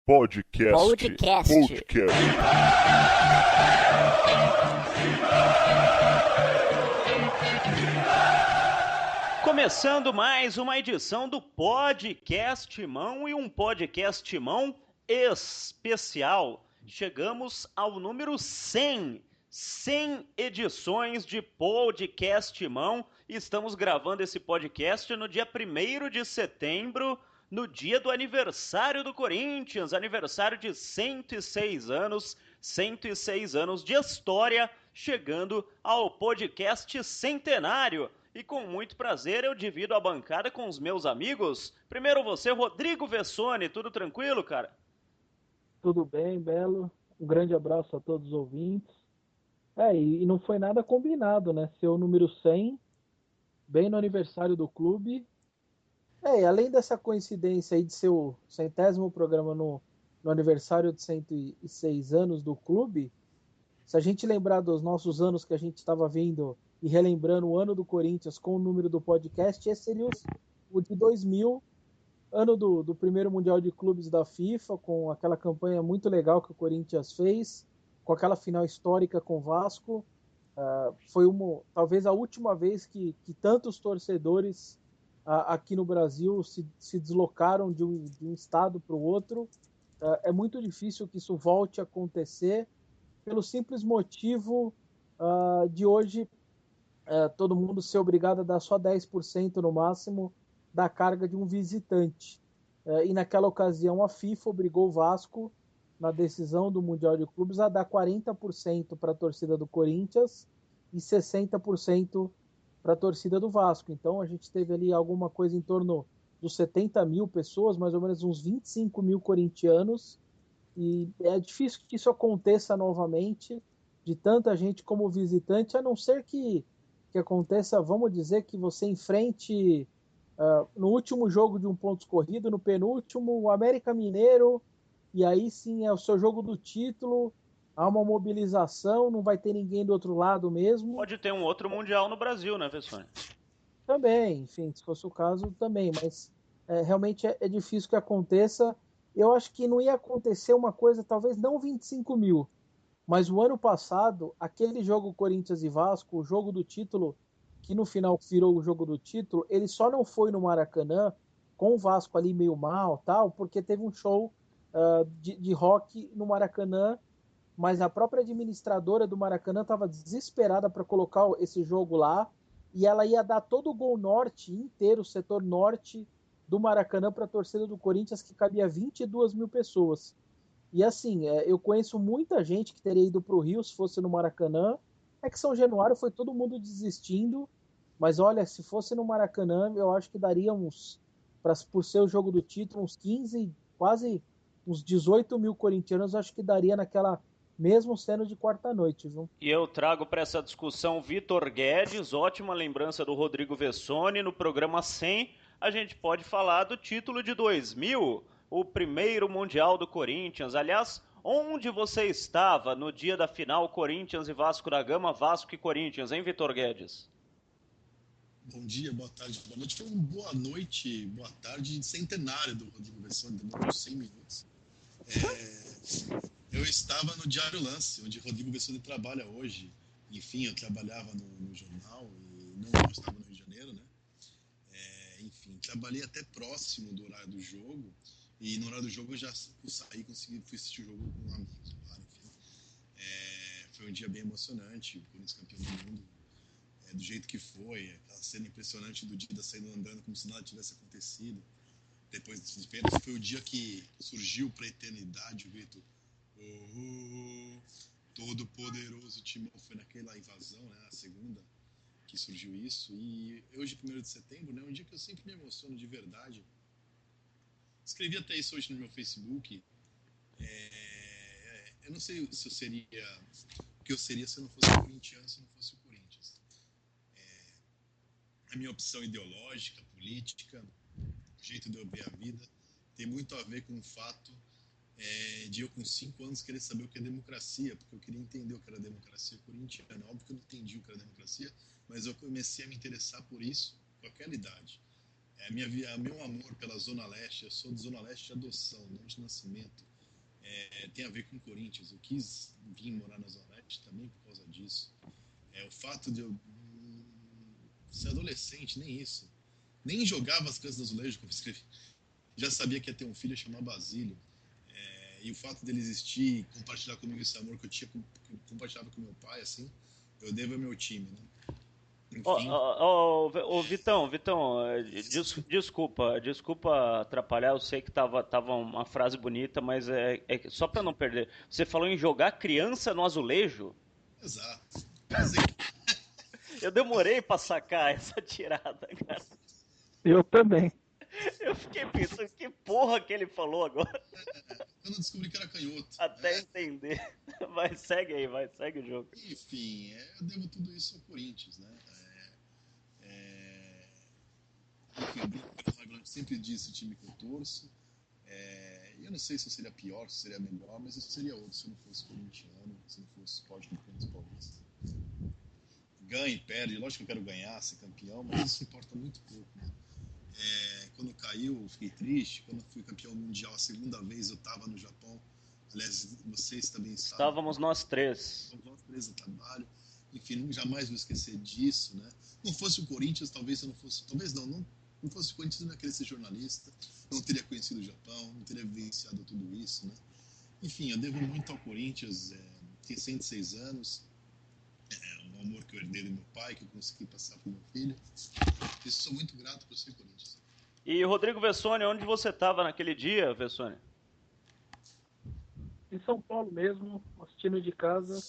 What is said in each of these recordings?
Podcast. Começando mais uma edição do Podcast Timão e um Podcast Timão especial. Chegamos ao número 100. 100 edições de Podcast Timão. Estamos gravando esse podcast no dia 1º de setembro, no dia do aniversário do Corinthians, aniversário de 106 anos de história, chegando ao podcast centenário. E com muito prazer eu divido a bancada com os meus amigos. Primeiro você, Rodrigo Vessone, tudo tranquilo, cara? Tudo bem, Belo. Um grande abraço a todos os ouvintes. E não foi nada combinado, né? Ser o número 100, bem no aniversário do clube. E além dessa coincidência aí de ser o 100º programa no aniversário de 106 anos do clube, se a gente lembrar dos nossos anos que a gente estava vindo e relembrando o ano do Corinthians com o número do podcast, esse seria o de 2000, ano do primeiro Mundial de Clubes da FIFA, com aquela campanha muito legal que o Corinthians fez, com aquela final histórica com o Vasco. Foi talvez a última vez que tantos torcedores aqui no Brasil se deslocaram de um estado para o outro. É muito difícil que isso volte a acontecer, pelo simples motivo de hoje todo mundo ser obrigado a dar só 10% no máximo da carga de um visitante. E naquela ocasião a FIFA obrigou o Vasco, na decisão do Mundial de Clubes, a dar 40% para a torcida do Corinthians e 60% para a torcida do Vasco. Então a gente teve ali alguma coisa em torno dos 70 mil pessoas, mais ou menos uns 25 mil corintianos, e é difícil que isso aconteça novamente, de tanta gente como visitante, a não ser que aconteça, vamos dizer, que você enfrente no último jogo de um ponto corrido, no penúltimo, o América Mineiro, e aí sim é o seu jogo do título, há uma mobilização, não vai ter ninguém do outro lado mesmo. Pode ter um outro Mundial no Brasil, né, Vessone? Também, enfim, se fosse o caso, também, mas realmente é difícil que aconteça. Eu acho que não ia acontecer uma coisa, talvez não 25 mil, mas o ano passado, aquele jogo Corinthians e Vasco, o jogo do título, que no final virou o jogo do título, ele só não foi no Maracanã, com o Vasco ali meio mal, tal, porque teve um show de rock no Maracanã, mas a própria administradora do Maracanã estava desesperada para colocar esse jogo lá, e ela ia dar todo o gol norte inteiro, o setor norte do Maracanã, para a torcida do Corinthians, que cabia 22 mil pessoas. E assim, eu conheço muita gente que teria ido para o Rio se fosse no Maracanã. É que São Januário foi todo mundo desistindo, mas olha, se fosse no Maracanã, eu acho que daria por ser o jogo do título, uns 15, quase uns 18 mil corintianos, acho que daria naquela mesmo sendo de quarta-noite, viu? E eu trago para essa discussão Vitor Guedes, ótima lembrança do Rodrigo Vessone. No programa 100, a gente pode falar do título de 2000, o primeiro Mundial do Corinthians. Aliás, onde você estava no dia da final Corinthians e Vasco da Gama, Vasco e Corinthians, hein, Vitor Guedes? Bom dia, boa tarde, boa noite. Foi uma boa noite, boa tarde centenário do Rodrigo Vessone, demorou 100 minutos. Eu estava no Diário Lance, onde Rodrigo Vessone trabalha hoje. Enfim, eu trabalhava no jornal e não estava no Rio de Janeiro, né? Enfim, trabalhei até próximo do horário do jogo, e no horário do jogo eu já saí, fui assistir o jogo com amigos, claro, enfim. Foi um dia bem emocionante, o Corinthians campeão do mundo, do jeito que foi, aquela cena impressionante do Dida saindo andando como se nada tivesse acontecido. Depois desses pênaltis, foi o dia que surgiu para a eternidade o grito todo poderoso Timão. Foi naquela invasão, né, a segunda, que surgiu isso. E hoje, 1º de setembro, né, um dia que eu sempre me emociono de verdade. Escrevi até isso hoje no meu Facebook. Eu não sei se eu seria o que eu seria se eu não fosse corintiano, se eu não fosse o Corinthians. A minha opção ideológica, política, o jeito de eu ver a vida, tem muito a ver com o fato de eu com 5 anos querer saber o que é democracia, porque eu queria entender o que era democracia corintiana. Óbvio que eu não entendi o que era democracia, mas eu comecei a me interessar por isso com aquela idade. Meu amor pela Zona Leste, eu sou de Zona Leste de adoção, não de nascimento. tem a ver com o Corinthians. Eu quis vir morar na Zona Leste também por causa disso. O fato de eu ser adolescente, nem isso. Nem jogava as coisas do azulejo, como escrevi. Já sabia que ia ter um filho chamado Basílio. E o fato dele existir e compartilhar comigo esse amor que eu tinha, que eu compartilhava com meu pai, assim, eu devo ao meu time, né? Enfim. Vitão, desculpa atrapalhar, eu sei que tava uma frase bonita, mas só pra não perder. Você falou em jogar criança no azulejo? Exato. Eu demorei pra sacar essa tirada, cara. Eu também. Eu fiquei pensando, que porra que ele falou agora? Eu não descobri que era canhoto. Até entender. Vai, segue o jogo. Enfim, eu devo tudo isso ao Corinthians, né? Enfim, eu sempre disse o time que eu torço. Eu não sei se eu seria pior, se eu seria melhor, mas eu seria outro se eu não fosse corintiano, se não fosse Esporte Clube Paulista. Ganha e perde, lógico que eu quero ganhar, ser campeão, mas isso importa muito pouco, né? Quando caiu, eu fiquei triste. Quando fui campeão mundial a segunda vez, eu estava no Japão. Aliás, vocês também estavam. Estávamos nós três. Estávamos nós três no trabalho. Enfim, jamais vou esquecer disso, né? Não fosse o Corinthians, talvez eu não fosse. Talvez não fosse o Corinthians, eu não ia querer ser jornalista. Não teria conhecido o Japão, não teria vivenciado tudo isso, né? Enfim, eu devo muito ao Corinthians. Tem 106 anos. Um amor que eu herdei do meu pai, que eu consegui passar para o meu filho. Eu sou muito grato por ser Corinthians. E Rodrigo Vessone, onde você estava naquele dia, Vessone? Em São Paulo mesmo, assistindo de casa,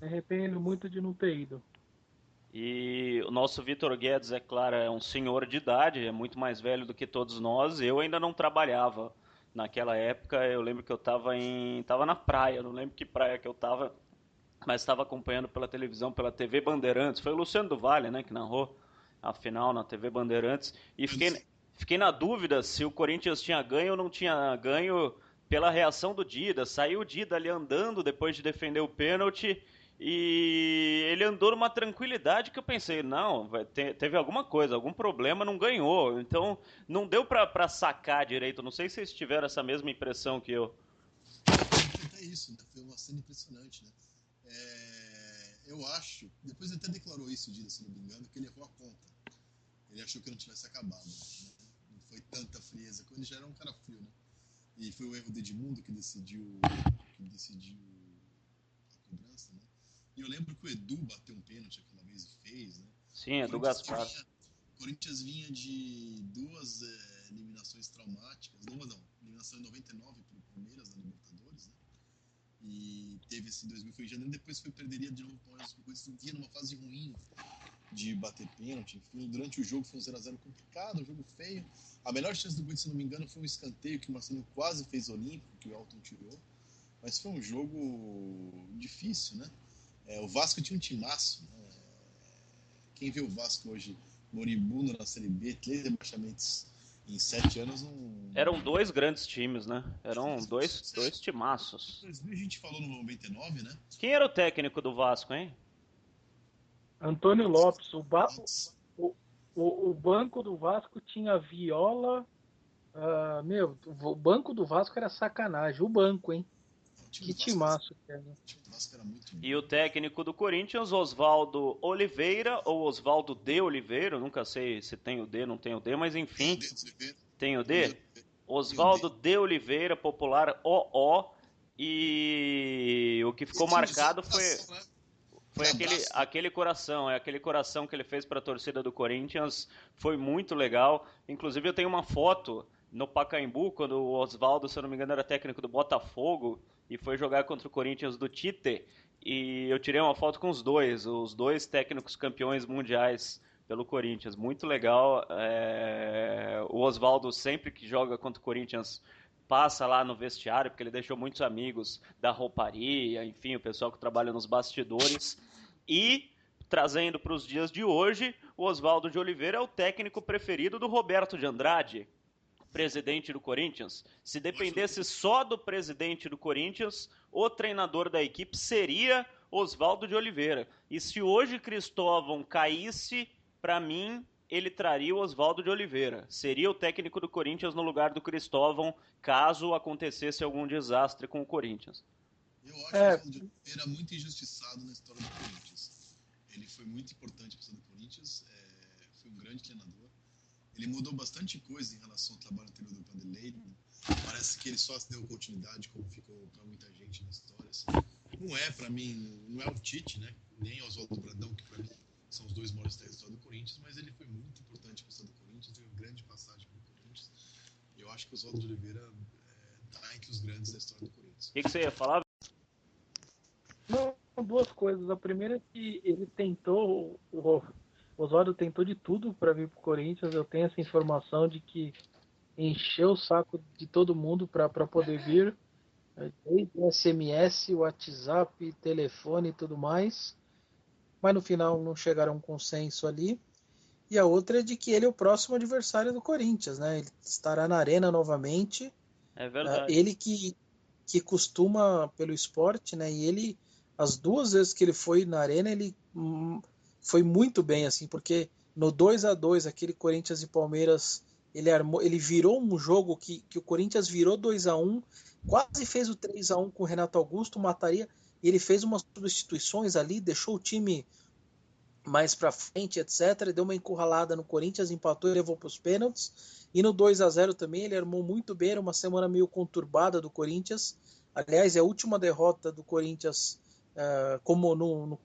me arrependo muito de não ter ido. E o nosso Vitor Guedes, é claro, é um senhor de idade, é muito mais velho do que todos nós. Eu ainda não trabalhava naquela época. Eu lembro que eu estava na praia, não lembro que praia que eu estava, mas estava acompanhando pela televisão, pela TV Bandeirantes. Foi o Luciano do Vale, né, que narrou a final na TV Bandeirantes. E fiquei na dúvida se o Corinthians tinha ganho ou não tinha ganho pela reação do Dida. Saiu o Dida ali andando depois de defender o pênalti e ele andou numa tranquilidade que eu pensei, não, teve alguma coisa, algum problema, não ganhou. Então não deu pra sacar direito. Não sei se vocês tiveram essa mesma impressão que eu. É isso, né? Foi uma cena impressionante, né? Eu acho, depois ele até declarou isso, Dida, se não me engano, que ele errou a conta. Ele achou que não tivesse acabado, né? Não foi tanta frieza, quando ele já era um cara frio, né? E foi o erro do Edmundo que decidiu a cobrança, né? E eu lembro que o Edu bateu um pênalti aquela vez e fez, né? Sim, Edu Gaspar. O Corinthians vinha de duas eliminações traumáticas, eliminação em 99 para o Palmeiras na Libertadores, né? E teve esse 2000, foi em janeiro, depois perderia de novo para o Palmeiras, porque o Corinthians vinha numa fase ruim de bater pênalti, enfim, durante o jogo foi um 0x0 complicado, um jogo feio. A melhor chance do Corinthians, se não me engano, foi um escanteio que o Marcelo quase fez olímpico, que o Elton tirou, mas foi um jogo difícil, né? O Vasco tinha um timaço, né? Quem vê o Vasco hoje moribundo na Série B, 3 rebaixamentos em 7 anos, não... Eram dois grandes times, né? Eram dois timaços. A gente falou no 99, né? Quem era o técnico do Vasco, hein? Antônio Lopes. O banco do Vasco tinha Viola. O banco do Vasco era sacanagem. O banco, hein? Que timaço que era. E o técnico do Corinthians, Oswaldo Oliveira, ou Oswaldo de Oliveira, eu nunca sei se tem o D, não tem o D, mas enfim, tem o D? Oswaldo de Oliveira, popular OO, e o que ficou marcado foi aquele coração, aquele coração que ele fez para a torcida do Corinthians, foi muito legal. Inclusive eu tenho uma foto no Pacaembu, quando o Oswaldo, se eu não me engano, era técnico do Botafogo, e foi jogar contra o Corinthians do Tite, e eu tirei uma foto com os dois técnicos campeões mundiais pelo Corinthians, muito legal. O Oswaldo, sempre que joga contra o Corinthians, passa lá no vestiário, porque ele deixou muitos amigos da rouparia, enfim, o pessoal que trabalha nos bastidores. E, trazendo para os dias de hoje, o Oswaldo de Oliveira é o técnico preferido do Roberto de Andrade, presidente do Corinthians. Se dependesse só do presidente do Corinthians, o treinador da equipe seria Oswaldo de Oliveira. E se hoje Cristóvão caísse, para mim, ele traria o Oswaldo de Oliveira. Seria o técnico do Corinthians no lugar do Cristóvão, caso acontecesse algum desastre com o Corinthians. Eu acho o Oswaldo de Oliveira muito injustiçado na história do Corinthians. Ele foi muito importante para a história do Corinthians, foi um grande treinador. Ele mudou bastante coisa em relação ao trabalho anterior do Vanderlei. Parece que ele só deu continuidade, como ficou para muita gente na história. Assim. Não é, para mim, não é o Tite, né? Nem o Oswaldo Brandão, que para mim são os dois maiores da história do Corinthians, mas ele foi muito importante para a história do Corinthians, teve uma grande passagem pelo Corinthians. Eu acho que o Oswaldo de Oliveira está entre os grandes da história do Corinthians. O que você ia falar? Não, duas coisas. A primeira é que ele tentou, o Oswaldo tentou de tudo para vir para o Corinthians. Eu tenho essa informação de que encheu o saco de todo mundo para poder vir, desde SMS, WhatsApp, telefone e tudo mais, mas no final não chegaram a um consenso ali. E a outra é de que ele é o próximo adversário do Corinthians, né? Ele estará na Arena novamente. É verdade. Ele que costuma pelo esporte, né? E ele, as duas vezes que ele foi na Arena, ele foi muito bem, assim, porque no 2-2, aquele Corinthians e Palmeiras, ele virou um jogo que o Corinthians virou 2-1, quase fez o 3-1 com o Renato Augusto, mataria, e ele fez umas substituições ali, deixou o time mais pra frente, etc. Deu uma encurralada no Corinthians, empatou e levou para os pênaltis. E no 2-0 também, ele armou muito bem, era uma semana meio conturbada do Corinthians. Aliás, é a última derrota do Corinthians como no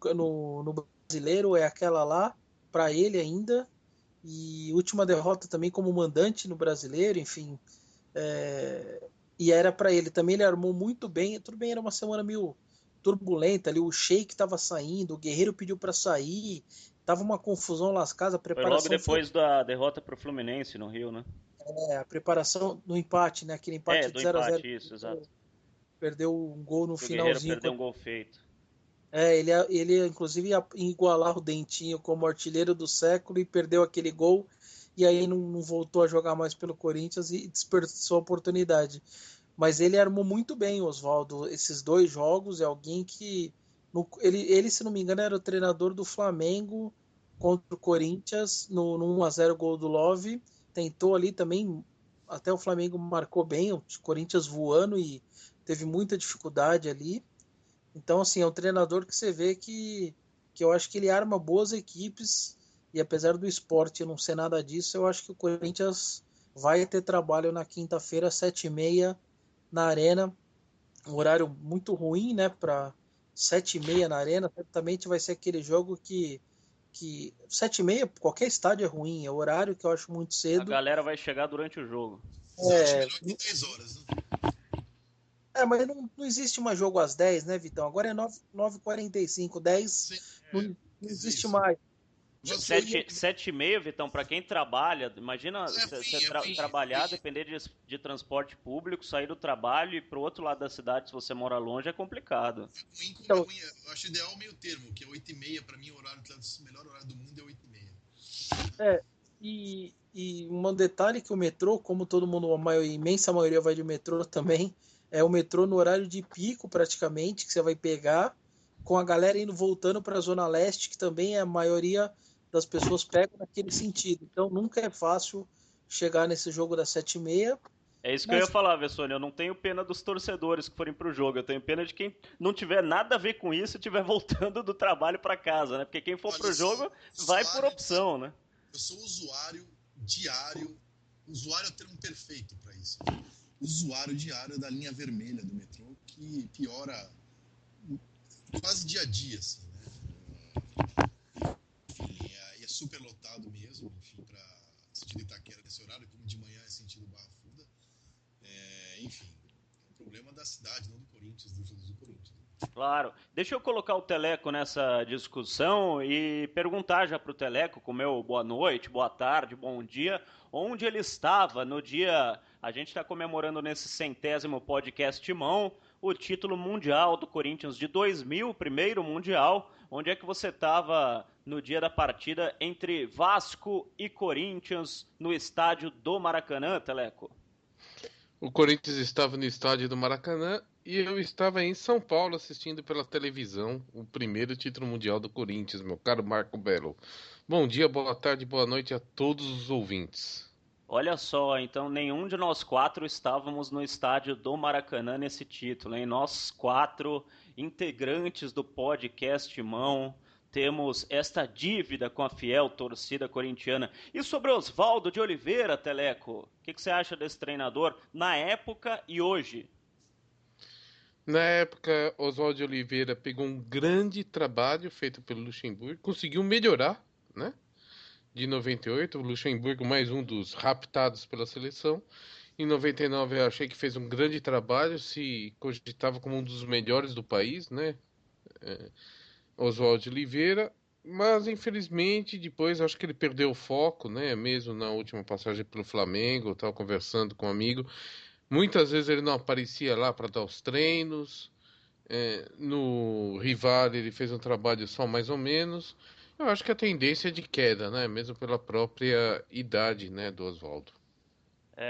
brasileiro, é aquela lá, para ele ainda. E última derrota também como mandante no brasileiro, enfim. E era para ele também, ele armou muito bem. Tudo bem, era uma semana meio turbulenta ali, o Sheik estava saindo, o Guerreiro pediu para sair, tava uma confusão lascada, a preparação foi logo depois da derrota pro Fluminense no Rio, né? a preparação do empate, né? Aquele empate do de 0-0. empate, isso, exato. Perdeu um gol no o Guerreiro finalzinho. perdeu um gol feito. Ele inclusive ia igualar o Dentinho como artilheiro do século e perdeu aquele gol e aí não voltou a jogar mais pelo Corinthians e desperdiçou a oportunidade. Mas ele armou muito bem, Oswaldo, esses dois jogos. É alguém que ele, se não me engano, era o treinador do Flamengo contra o Corinthians no 1-0 gol do Love. Tentou ali também, até o Flamengo marcou bem, o Corinthians voando e teve muita dificuldade ali. Então, assim, é um treinador que você vê que eu acho que ele arma boas equipes e apesar do esporte não ser nada disso, eu acho que o Corinthians vai ter trabalho na quinta-feira, 7h30, na Arena. Um horário muito ruim, né, para 7h30 na Arena. Certamente vai ser aquele jogo que 7h30, qualquer estádio é ruim, é o horário que eu acho muito cedo. A galera vai chegar durante o jogo. Eu acho melhor que 10 horas, né? Mas não existe mais jogo às 10, né, Vitão? Agora é 9h45, 10 Sim, não existe mais. 7h30, Vitão, para quem trabalha, imagina você trabalhar, depender de transporte público, sair do trabalho e pro outro lado da cidade, se você mora longe, é complicado. É ruim. Eu acho ideal o meio termo, que é 8h30, para mim o melhor horário do mundo é 8h30. E um detalhe que o metrô, como todo mundo, a imensa maioria vai de metrô também, é o metrô no horário de pico praticamente, que você vai pegar, com a galera indo voltando para a Zona Leste, que também a maioria das pessoas pegam naquele sentido. Então nunca é fácil chegar nesse jogo das 7h30. É isso que eu ia falar, Vessone. Eu não tenho pena dos torcedores que forem pro jogo. Eu tenho pena de quem não tiver nada a ver com isso e estiver voltando do trabalho para casa, né? Porque quem for pro jogo vai por opção, né? Eu sou usuário diário, usuário é o termo perfeito para isso. Usuário diário da linha vermelha do metrô, que piora quase dia a dia, assim, né? Enfim, é super lotado mesmo, enfim, para sentido Itaquera nesse horário, como de manhã é sentido Barra Funda. Enfim, é um problema da cidade, não do Corinthians, do Corinthians. Claro. Deixa eu colocar o Teleco nessa discussão e perguntar já para o Teleco, com o meu boa noite, boa tarde, bom dia, onde ele estava no dia... A gente está comemorando nesse 100º podcast Timão o título mundial do Corinthians de 2000, primeiro mundial. Onde é que você estava no dia da partida entre Vasco e Corinthians no estádio do Maracanã, Teleco? O Corinthians estava no estádio do Maracanã E eu estava em São Paulo assistindo pela televisão o primeiro título mundial do Corinthians, meu caro Marco Belo. Bom dia, boa tarde, boa noite a todos os ouvintes. Olha só, então nenhum de nós quatro estávamos no estádio do Maracanã nesse título, hein? Nós quatro, integrantes do podcast Mão, temos esta dívida com a fiel torcida corintiana. E sobre Oswaldo de Oliveira, Teleco, o que você acha desse treinador na época e hoje? Na época, Oswaldo de Oliveira pegou um grande trabalho feito pelo Luxemburgo, conseguiu melhorar, né? De 98, o Luxemburgo mais um dos raptados pela seleção. Em 99 eu achei que fez um grande trabalho, se cogitava como um dos melhores do país, né? Oswaldo de Oliveira, mas infelizmente depois acho que ele perdeu o foco, né? Mesmo na última passagem pelo Flamengo, eu estava conversando com um amigo, muitas vezes ele não aparecia lá para dar os treinos. No Rival ele fez um trabalho só mais ou menos. Eu acho que a tendência é de queda, né? Mesmo pela própria idade, né, do Oswaldo.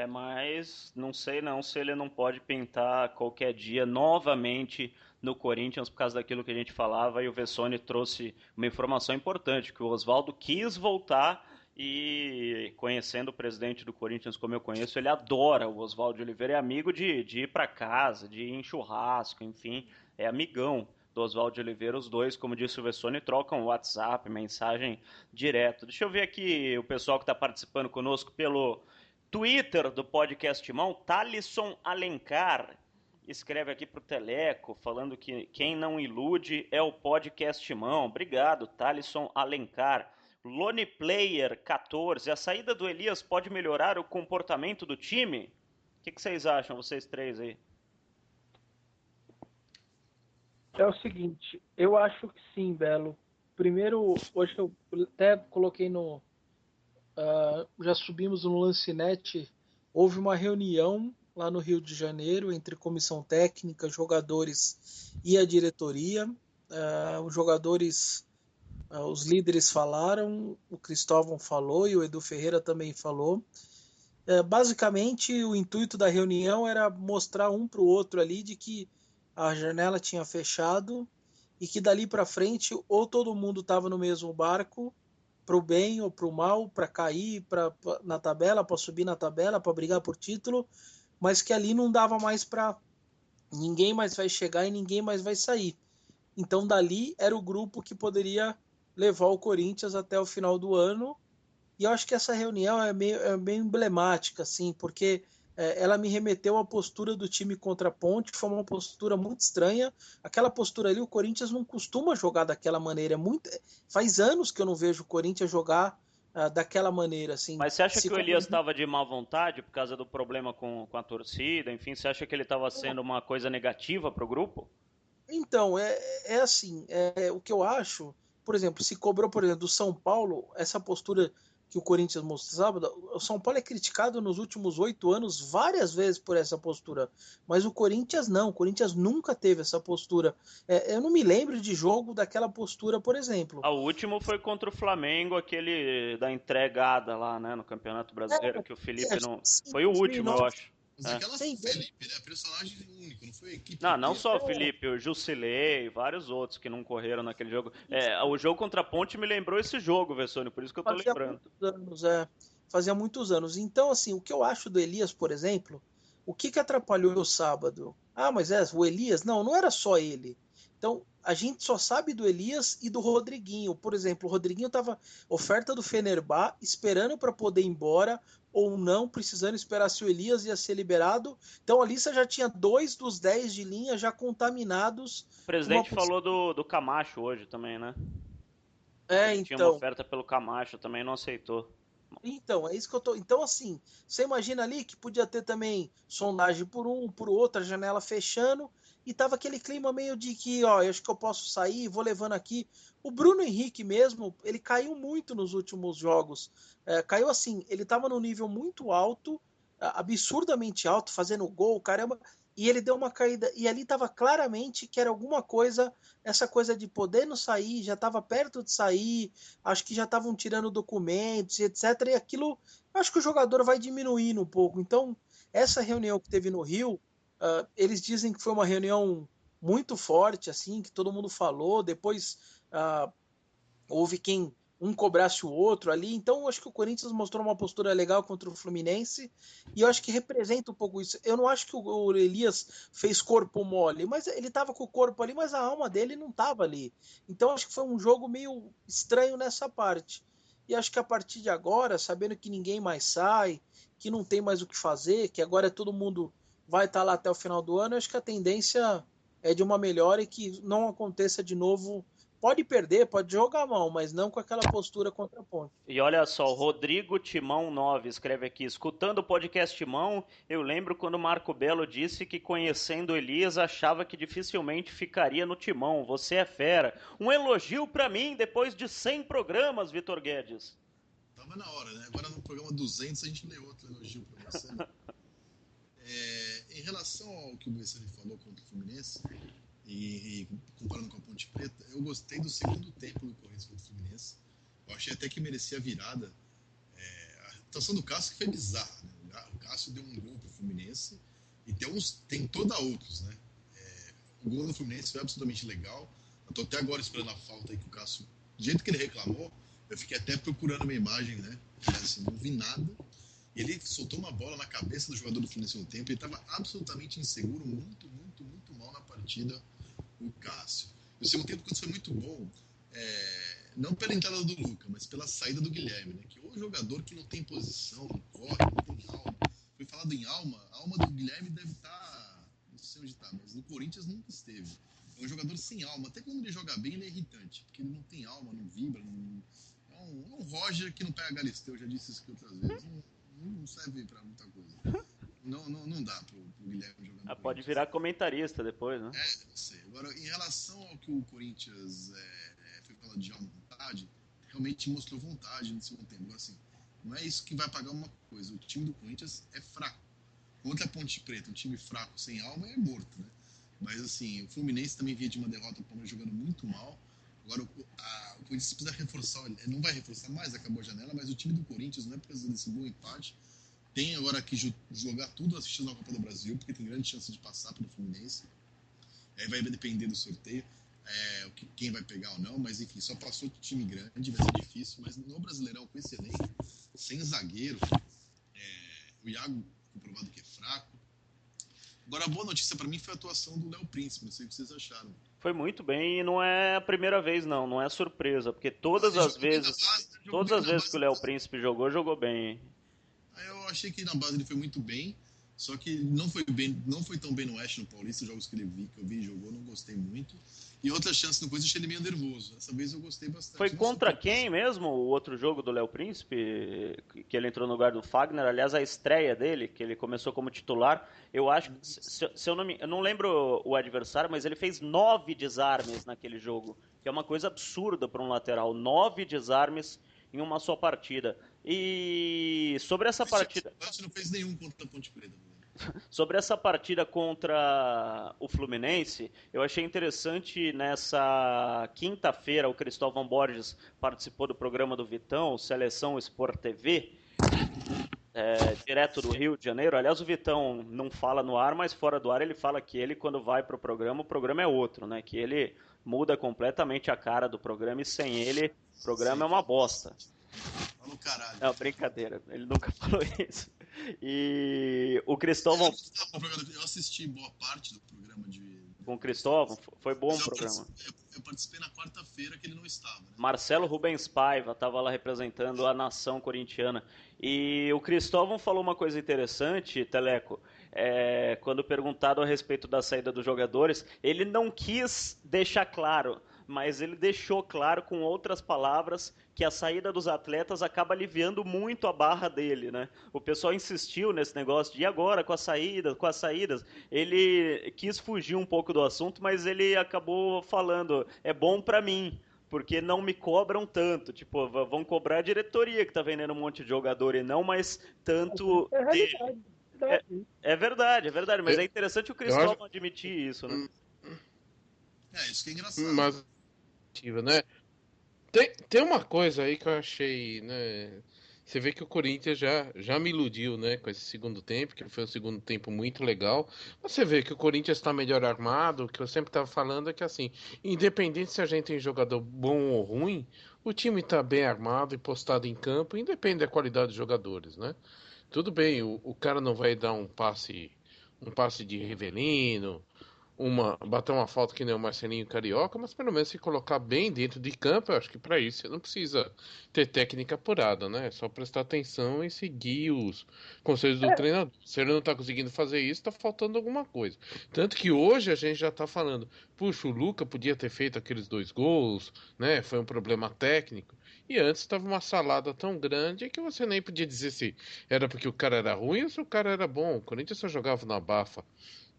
Mas não sei não se ele não pode pintar qualquer dia novamente no Corinthians por causa daquilo que a gente falava e o Vessone trouxe uma informação importante, que o Oswaldo quis voltar e conhecendo o presidente do Corinthians como eu conheço, ele adora o Oswaldo de Oliveira, é amigo de ir para casa, de ir em churrasco, enfim, é amigão do Oswaldo de Oliveira, os dois, como disse o Vessone, trocam WhatsApp, mensagem direto. Deixa eu ver aqui o pessoal que está participando conosco pelo Twitter do Podcast Mão, Thalisson Alencar escreve aqui pro Teleco, falando que quem não ilude é o Podcast Mão. Obrigado, Thalisson Alencar. Lone Player 14, a saída do Elias pode melhorar o comportamento do time? O que vocês acham, vocês três aí? É o seguinte, eu acho que sim, Belo. Primeiro, hoje eu até coloquei no. Já subimos no Lancinete. Houve uma reunião lá no Rio de Janeiro entre comissão técnica, jogadores e a diretoria. Os jogadores, os líderes falaram, o Cristóvão falou e o Edu Ferreira também falou. Basicamente, o intuito da reunião era mostrar um para o outro ali de que a janela tinha fechado e que dali para frente ou todo mundo estava no mesmo barco, para o bem ou para o mal, para cair na tabela, para subir na tabela, para brigar por título, mas que ali não dava mais para ninguém mais vai chegar e ninguém mais vai sair. Então dali era o grupo que poderia levar o Corinthians até o final do ano. E eu acho que essa reunião é meio emblemática, assim, porque ela me remeteu à postura do time contra a Ponte, foi uma postura muito estranha. Aquela postura ali, o Corinthians não costuma jogar daquela maneira. Faz anos que eu não vejo o Corinthians jogar daquela maneira, assim. Mas você acha que o Elias estava de má vontade por causa do problema com a torcida? Enfim, você acha que ele estava sendo uma coisa negativa para o grupo? Então, assim, o que eu acho, por exemplo, se cobrou, por exemplo, do São Paulo, essa postura que o Corinthians mostrava, o São Paulo é criticado nos últimos 8 anos várias vezes por essa postura, mas o Corinthians não, o Corinthians nunca teve essa postura. Eu não me lembro de jogo daquela postura, por exemplo. O último foi contra o Flamengo, aquele da entregada lá, né, no Campeonato Brasileiro, que o Felipe não... Foi o último, eu acho. Mas aquela foi o Felipe, né? Personagem único, não foi a equipe Não inteira. só o Felipe, o Jusilei, vários outros que não correram naquele jogo. O jogo contra a Ponte me lembrou esse jogo, Vessone, por isso que eu tô lembrando. Fazia muitos anos. Então, assim, o que eu acho do Elias, por exemplo, o que atrapalhou o sábado? Mas o Elias? Não, não era só ele. Então, a gente só sabe do Elias e do Rodriguinho. Por exemplo, o Rodriguinho estava oferta do Fenerbah, esperando para poder ir embora, ou não, precisando esperar se o Elias ia ser liberado. Então, ali você já tinha 2 dos 10 de linha já contaminados. O presidente falou do Camacho hoje também, né? Então. Tinha uma oferta pelo Camacho, também não aceitou. Então, é isso que eu tô. Então, assim, você imagina ali que podia ter também sondagem por um, por outro, a janela fechando, e tava aquele clima meio de que, eu acho que eu posso sair, vou levando aqui. O Bruno Henrique mesmo, ele caiu muito nos últimos jogos. Caiu assim, ele tava num nível muito alto, absurdamente alto, fazendo gol, caramba. E ele deu uma caída, e ali estava claramente que era alguma coisa, essa coisa de poder não sair, já estava perto de sair, acho que já estavam tirando documentos e etc. E aquilo, acho que o jogador vai diminuindo um pouco. Então, essa reunião que teve no Rio, Eles dizem que foi uma reunião muito forte, assim, que todo mundo falou. Depois houve quem um cobrasse o outro ali. Então, eu acho que o Corinthians mostrou uma postura legal contra o Fluminense e eu acho que representa um pouco isso. Eu não acho que o Elias fez corpo mole, mas ele estava com o corpo ali, mas a alma dele não estava ali. Então, acho que foi um jogo meio estranho nessa parte. E acho que a partir de agora, sabendo que ninguém mais sai, que não tem mais o que fazer, que agora todo mundo vai estar lá até o final do ano, acho que a tendência é de uma melhora e que não aconteça de novo. Pode perder, pode jogar mal, mas não com aquela postura contra a Ponte. E olha só, o Rodrigo Timão 9 escreve aqui: escutando o podcast Timão, eu lembro quando o Marco Belo disse que conhecendo o Elias achava que dificilmente ficaria no Timão. Você é fera. Um elogio pra mim depois de 100 programas, Vitor Guedes. Tava na hora, né? Agora no programa 200 a gente lê outro elogio pra você. Né? Em relação ao que o Bessani falou contra o Fluminense, e comparando com a Ponte Preta, eu gostei do segundo tempo do Corinthians contra o Fluminense. Eu achei até que merecia a virada. A atuação do Cássio que foi bizarra. Né? O Cássio deu um gol pro Fluminense e tem toda outros. Né? O gol do Fluminense foi absolutamente legal. Eu tô até agora esperando a falta aí que o Cássio, do jeito que ele reclamou, eu fiquei até procurando uma imagem, né? Assim, não vi nada. Ele soltou uma bola na cabeça do jogador do Fluminense no tempo. Ele estava absolutamente inseguro, muito mal na partida, o Cássio. E o segundo tempo foi muito bom, não pela entrada do Luca, mas pela saída do Guilherme, né? Que o jogador que não tem posição, não corre, não tem alma. Foi falado em alma, a alma do Guilherme deve estar, não sei onde está, mas no Corinthians nunca esteve. É um jogador sem alma. Até quando ele joga bem, ele é irritante, porque ele não tem alma, não vibra. É um Roger que não pega Galisteu, eu já disse isso aqui outras vezes. Não serve pra muita coisa. Não dá pro Guilherme jogar no Pode virar comentarista depois, né? Não sei. Agora, em relação ao que o Corinthians foi falando de vontade, realmente mostrou vontade no segundo tempo. Agora, assim, não é isso que vai pagar uma coisa. O time do Corinthians é fraco. Contra a Ponte Preta, um time fraco, sem alma, é morto, né? Mas, assim, o Fluminense também vinha de uma derrota, o Palmeiras jogando muito mal. Agora, o Corinthians precisa reforçar, ele não vai reforçar mais, acabou a janela, mas o time do Corinthians, não é por causa desse bom empate, tem agora que jogar tudo assistindo na Copa do Brasil, porque tem grande chance de passar pelo Fluminense. Aí vai depender do sorteio, quem vai pegar ou não, mas enfim, só passou time grande, vai ser difícil, mas no Brasileirão, com esse elenco, sem zagueiro, o Iago comprovado que é fraco. Agora, a boa notícia pra mim foi a atuação do Léo Príncipe, não sei o que vocês acharam. Foi muito bem e não é a primeira vez, não é surpresa, porque todas as vezes que o Léo Príncipe jogou bem. Eu achei que na base ele foi muito bem, só que não foi tão bem no Oeste, no Paulista, os jogos que eu vi e jogou, não gostei muito. E outra chance no coisa, eu achei ele meio nervoso. Essa vez eu gostei bastante. Foi contra quem mesmo o outro jogo do Léo Príncipe, que ele entrou no lugar do Fagner? Aliás, a estreia dele, que ele começou como titular, eu acho que, se eu não lembro o adversário, mas ele fez 9 desarmes naquele jogo, que é uma coisa absurda para um lateral, 9 desarmes em uma só partida. E sobre essa partida... Não fez nenhum contra a Ponte Preta. Sobre essa partida contra o Fluminense, eu achei interessante nessa quinta-feira o Cristóvão Borges participou do programa do Vitão, Seleção Sport TV, direto do Rio de Janeiro. Aliás, o Vitão não fala no ar, mas fora do ar ele fala que ele, quando vai pro programa, o programa é outro, né? Que ele muda completamente a cara do programa e sem ele, o programa é uma bosta. Falou caralho. Não, brincadeira, ele nunca falou isso. E o Cristóvão... Eu assisti boa parte do programa com o Cristóvão, foi bom o programa. Eu participei na quarta-feira que ele não estava. Né? Marcelo Rubens Paiva estava lá representando a nação corintiana. E o Cristóvão falou uma coisa interessante, Teleco, quando perguntado a respeito da saída dos jogadores, ele não quis deixar claro, mas ele deixou claro com outras palavras que a saída dos atletas acaba aliviando muito a barra dele, né? O pessoal insistiu nesse negócio de e agora com as saídas. Ele quis fugir um pouco do assunto, mas ele acabou falando, é bom para mim, porque não me cobram tanto. Tipo, vão cobrar a diretoria que tá vendendo um monte de jogador e não mais tanto dele. É verdade, mas é interessante o Cristóvão admitir isso, né? Isso que é engraçado. Mas, né? Tem uma coisa aí que eu achei, né? Você vê que o Corinthians já me iludiu, né, com esse segundo tempo, que foi um segundo tempo muito legal. Você vê que o Corinthians está melhor armado, o que eu sempre estava falando é que, assim, independente se a gente tem jogador bom ou ruim, o time está bem armado e postado em campo, independe da qualidade dos jogadores, né? Tudo bem, o cara não vai dar um passe de Rivelino, bater uma falta que nem o Marcelinho Carioca, mas pelo menos se colocar bem dentro de campo, eu acho que para isso você não precisa ter técnica apurada, né? É só prestar atenção e seguir os conselhos do treinador. Se ele não tá conseguindo fazer isso, tá faltando alguma coisa. Tanto que hoje a gente já tá falando, puxa, o Luca podia ter feito aqueles 2 gols, né? Foi um problema técnico. E antes estava uma salada tão grande que você nem podia dizer se era porque o cara era ruim ou se o cara era bom. O Corinthians só jogava na bafa.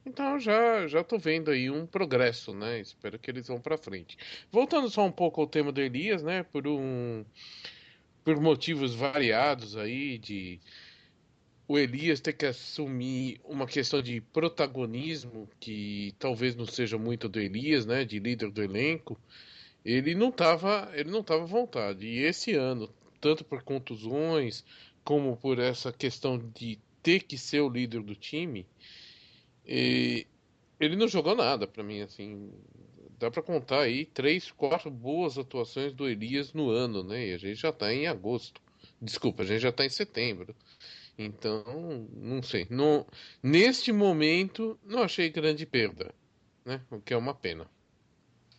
Então já tô vendo aí um progresso, né? Espero que eles vão para frente. Voltando só um pouco ao tema do Elias, né? Por motivos variados aí de o Elias ter que assumir uma questão de protagonismo que talvez não seja muito do Elias, né? De líder do elenco. Ele não tava à vontade. E esse ano, tanto por contusões como por essa questão de ter que ser o líder do time, e ele não jogou nada pra mim, assim. Dá pra contar aí 3, 4 boas atuações do Elias no ano, né? E a gente já tá em agosto. Desculpa, a gente já tá em setembro. Então, não sei. Não, neste momento, não achei grande perda, né? O que é uma pena.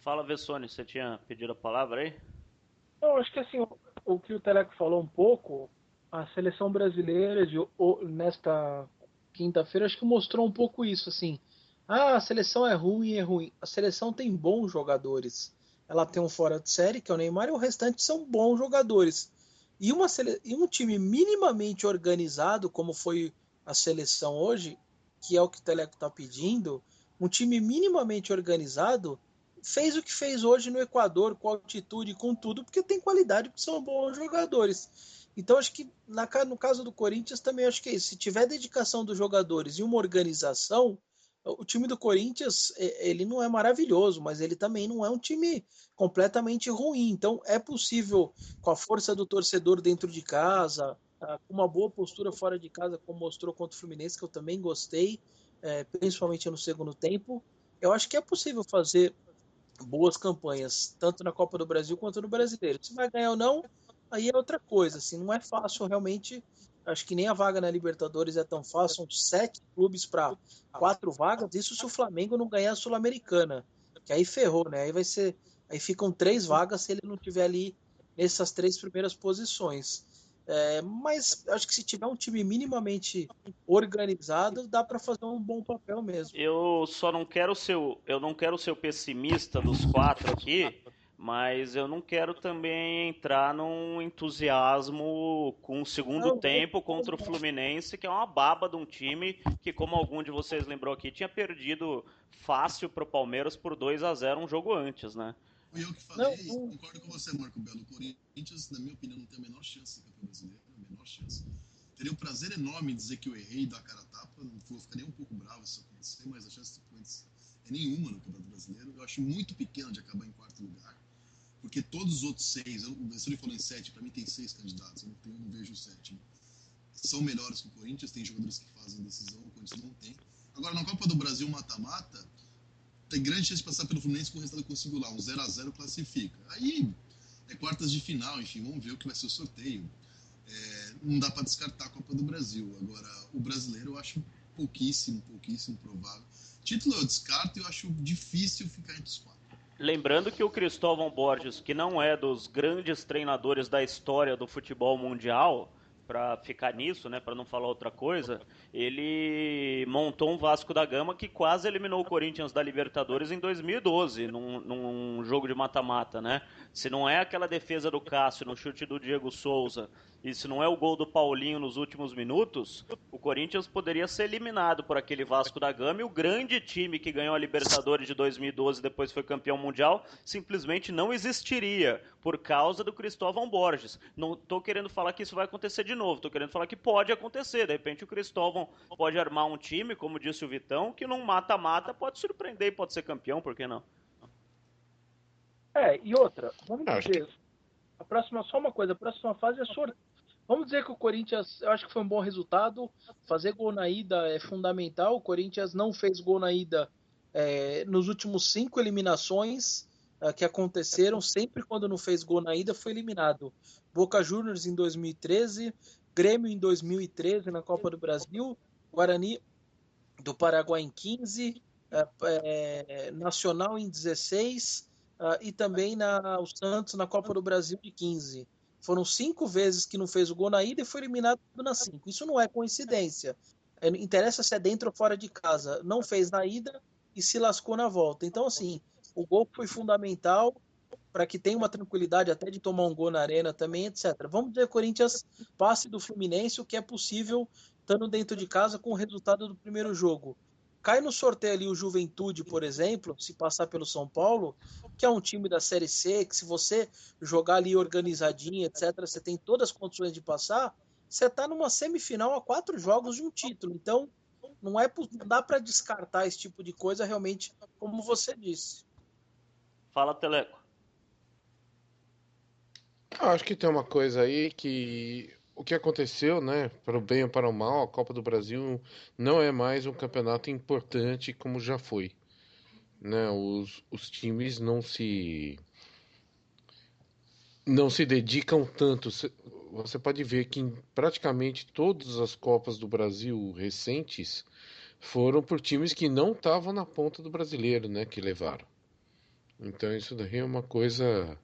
Fala, Vessone, você tinha pedido a palavra aí? Eu acho que assim, o que o Teleco falou um pouco, a seleção brasileira nesta quinta-feira acho que mostrou um pouco isso, assim. Ah, a seleção é ruim, é ruim. A seleção tem bons jogadores. Ela tem um fora de série, que é o Neymar, e o restante são bons jogadores. E um time minimamente organizado, como foi a seleção hoje, que é o que o Teleco está pedindo, um time minimamente organizado fez o que fez hoje no Equador, com altitude, com tudo, porque tem qualidade, porque são bons jogadores. Então, acho que no caso do Corinthians também acho que é isso. Se tiver dedicação dos jogadores e uma organização, o time do Corinthians, ele não é maravilhoso, mas ele também não é um time completamente ruim. Então, é possível, com a força do torcedor dentro de casa, com uma boa postura fora de casa, como mostrou contra o Fluminense, que eu também gostei, principalmente no segundo tempo, eu acho que é possível fazer boas campanhas, tanto na Copa do Brasil quanto no Brasileiro. Se vai ganhar ou não, aí é outra coisa. Assim, não é fácil realmente. Acho que nem a vaga na Libertadores é tão fácil. São 7 clubes para 4 vagas. Isso se o Flamengo não ganhar a Sul-Americana, que aí ferrou, né? Aí vai ser, aí ficam 3 vagas se ele não tiver ali nessas 3 primeiras posições. Mas acho que se tiver um time minimamente organizado, dá para fazer um bom papel mesmo. Eu só não quero ser eu não quero ser o pessimista dos quatro aqui, mas eu não quero também entrar num entusiasmo com o segundo Não, tempo contra o Fluminense, que é uma baba de um time que, como algum de vocês lembrou aqui, tinha perdido fácil pro Palmeiras por 2-0 um jogo antes, né? Fui eu que não, falei, não. concordo com você, Marco Belo. O Corinthians, na minha opinião, não tem a menor chance de campeão brasileiro, a menor chance. Teria um prazer enorme em dizer que eu errei e dar a cara a tapa, não vou ficar nem um pouco bravo se isso acontecer, mas a chance de Corinthians é nenhuma no Campeonato Brasileiro. Eu acho muito pequeno de acabar em quarto lugar, porque todos os outros 6, o Vessone falou em 7, para mim tem 6 candidatos, eu não vejo o sétimo. São melhores que o Corinthians, tem jogadores que fazem decisão, o Corinthians não tem. Agora, na Copa do Brasil mata-mata, tem grande chance de passar pelo Fluminense com o resultado que consigo lá, um 0-0 classifica. Aí é quartas de final, enfim, vamos ver o que vai ser o sorteio. Não dá para descartar a Copa do Brasil. Agora, o brasileiro eu acho pouquíssimo provável. Título eu descarto e eu acho difícil ficar entre os 4. Lembrando que o Cristóvão Borges, que não é dos grandes treinadores da história do futebol mundial, para ficar nisso, né, para não falar outra coisa, ele montou um Vasco da Gama que quase eliminou o Corinthians da Libertadores em 2012, num jogo de mata-mata, né? Se não é aquela defesa do Cássio no chute do Diego Souza, e se não é o gol do Paulinho nos últimos minutos, o Corinthians poderia ser eliminado por aquele Vasco da Gama e o grande time que ganhou a Libertadores de 2012 e depois foi campeão mundial simplesmente não existiria por causa do Cristóvão Borges. Não estou querendo falar que isso vai acontecer de novo, estou querendo falar que pode acontecer. De repente o Cristóvão pode armar um time, como disse o Vitão, que num mata-mata pode surpreender e pode ser campeão, por que não? E outra, vamos Acho que dizer, só uma coisa, a próxima fase é sorteio. Vamos dizer que o Corinthians, eu acho que foi um bom resultado. Fazer gol na ida é fundamental. O Corinthians não fez gol na ida nos últimos 5 eliminações que aconteceram. Sempre quando não fez gol na ida foi eliminado. Boca Juniors em 2013, Grêmio em 2013 na Copa do Brasil, Guarani do Paraguai em 15, Nacional em 16 e também o Santos na Copa do Brasil de 15. Foram 5 vezes que não fez o gol na ida e foi eliminado nas 5. Isso não é coincidência. Interessa se é dentro ou fora de casa. Não fez na ida e se lascou na volta. Então, assim, o gol foi fundamental para que tenha uma tranquilidade até de tomar um gol na arena também, etc. Vamos dizer que o Corinthians passe do Fluminense, o que é possível estando dentro de casa com o resultado do primeiro jogo. Cai no sorteio ali o Juventude, por exemplo, se passar pelo São Paulo, que é um time da Série C, que se você jogar ali organizadinho, etc., você tem todas as condições de passar, você está numa semifinal a 4 jogos de um título. Então, não dá para descartar esse tipo de coisa realmente, como você disse. Fala, Teleco. Acho que tem uma coisa aí que o que aconteceu, né, para o bem ou para o mal, a Copa do Brasil não é mais um campeonato importante como já foi, né? Os times não se dedicam tanto. Você pode ver que em praticamente todas as Copas do Brasil recentes foram por times que não estavam na ponta do brasileiro, né, que levaram. Então isso daí é uma coisa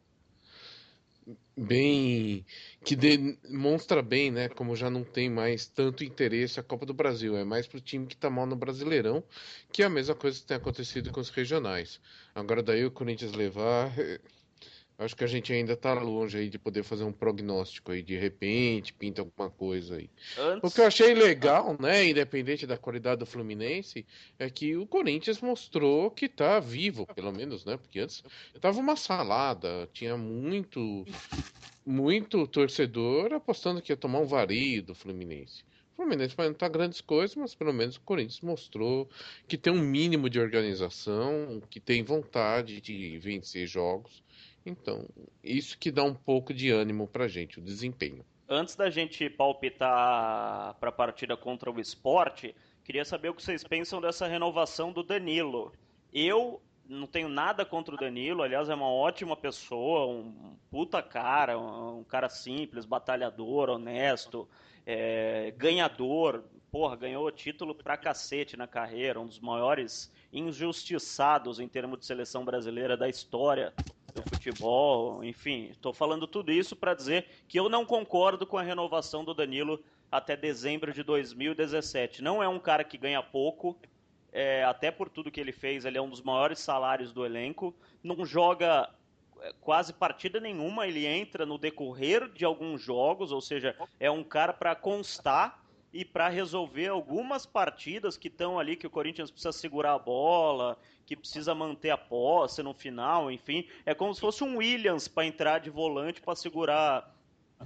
bem que demonstra bem, né, como já não tem mais tanto interesse a Copa do Brasil, é mais pro time que tá mal no Brasileirão, que é a mesma coisa que tem acontecido com os regionais. Agora daí o Corinthians levar, acho que a gente ainda tá longe aí de poder fazer um prognóstico aí, de repente pinta alguma coisa aí. O que eu achei legal, né, independente da qualidade do Fluminense, é que o Corinthians mostrou que tá vivo, pelo menos, né, porque antes tava uma salada, tinha muito torcedor apostando que ia tomar um vario do Fluminense. O Fluminense vai não tá grandes coisas, mas pelo menos o Corinthians mostrou que tem um mínimo de organização, que tem vontade de vencer jogos. Então, isso que dá um pouco de ânimo pra gente, o desempenho. Antes da gente palpitar para a partida contra o Sport, queria saber o que vocês pensam dessa renovação do Danilo. Eu não tenho nada contra o Danilo, aliás, é uma ótima pessoa, um puta cara, um cara simples, batalhador, honesto, ganhador. Porra, ganhou título pra cacete na carreira, um dos maiores injustiçados em termos de seleção brasileira da história do futebol, enfim, estou falando tudo isso para dizer que eu não concordo com a renovação do Danilo até dezembro de 2017. Não é um cara que ganha pouco, até por tudo que ele fez, ele é um dos maiores salários do elenco, não joga quase partida nenhuma, ele entra no decorrer de alguns jogos, ou seja, é um cara para constar e para resolver algumas partidas que estão ali, que o Corinthians precisa segurar a bola, que precisa manter a posse no final, enfim. É como se fosse um Williams para entrar de volante para segurar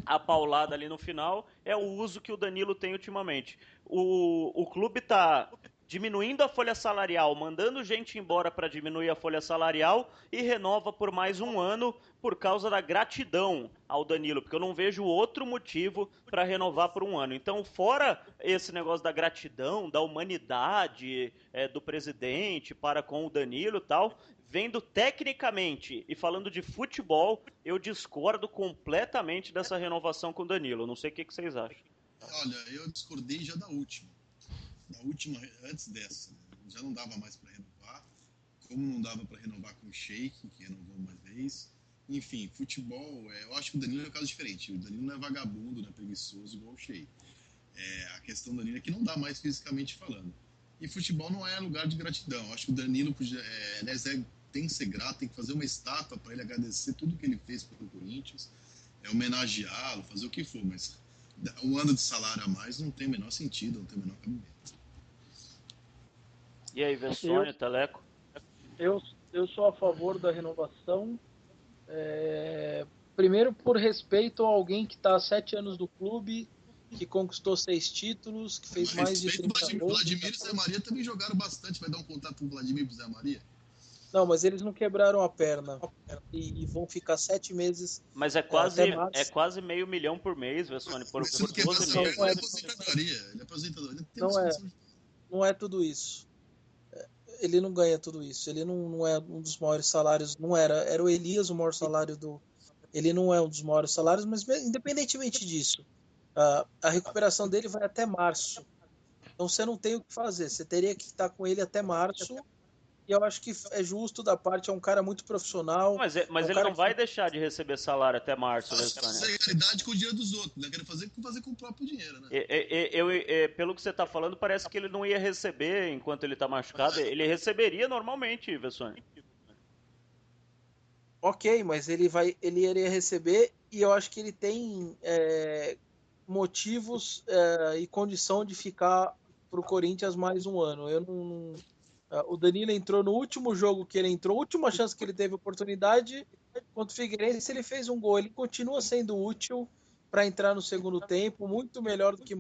a paulada ali no final. É o uso que o Danilo tem ultimamente. O clube está diminuindo a folha salarial, mandando gente embora para diminuir a folha salarial e renova por mais um ano por causa da gratidão ao Danilo, porque eu não vejo outro motivo para renovar por um ano. Então, fora esse negócio da gratidão, da humanidade do presidente para com o Danilo e tal, vendo tecnicamente e falando de futebol, eu discordo completamente dessa renovação com o Danilo. Não sei o que vocês acham. Olha, eu discordei já da última. Da última, antes dessa. Né? Já não dava mais para renovar. Como não dava para renovar com o Sheik, que renovou uma vez. Enfim, futebol, eu acho que o Danilo é um caso diferente. O Danilo não é vagabundo, não é preguiçoso igual o Sheik. A questão do Danilo é que não dá mais fisicamente falando. E futebol não é lugar de gratidão. Eu acho que o Danilo tem que ser grato, tem que fazer uma estátua para ele agradecer tudo que ele fez pelo Corinthians, homenageá-lo, fazer o que for, mas um ano de salário a mais não tem o menor sentido, não tem o menor cabimento. E aí, Vessone, Teleco? Eu sou a favor da renovação. Primeiro, por respeito a alguém que está há 7 anos do clube, que conquistou 6 títulos, que fez mais de 30 gols. Vladimir e Zé Maria também jogaram bastante. Vai dar um contato com o Vladimir e o Zé Maria? Não, mas eles não quebraram a perna e vão ficar 7 meses Mas é até março. quase meio milhão por mês, Vessone, por Se não 12 quebrasse a meses. perna, ele é aposentadoria. Ele é aposentador. Ele tem Não é, condição de... não é tudo isso. Ele não ganha tudo isso. Ele não é um dos maiores salários. Não era. Era o Elias o maior salário do. Ele não é um dos maiores salários, mas independentemente disso, a recuperação dele vai até março. Então você não tem o que fazer. Você teria que estar com ele até março. E eu acho que é justo da parte. É um cara muito profissional. Mas um ele cara não vai deixar de receber salário até março, Vessone. Fazer caridade com o dinheiro dos outros, né? Querer fazer com o próprio dinheiro, né? Pelo que você está falando, parece que ele não ia receber enquanto ele está machucado. Ele receberia normalmente, Vessone. Ok, mas ele iria receber e eu acho que ele tem motivos e condição de ficar para o Corinthians mais um ano. O Danilo entrou no último jogo que ele entrou, última chance que ele teve oportunidade contra o Figueirense, ele fez um gol. Ele continua sendo útil para entrar no segundo tempo, muito melhor do que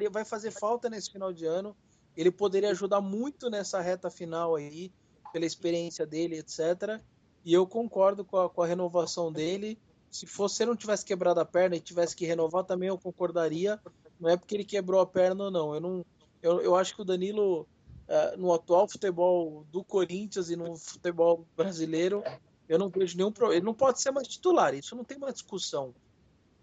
vai fazer falta nesse final de ano. Ele poderia ajudar muito nessa reta final aí, pela experiência dele, etc. E eu concordo com a renovação dele. Se ele não tivesse quebrado a perna e tivesse que renovar, também eu concordaria. Não é porque ele quebrou a perna ou não. Eu acho que o Danilo, no atual futebol do Corinthians e no futebol brasileiro, eu não vejo nenhum problema. Ele não pode ser mais titular, isso não tem uma discussão.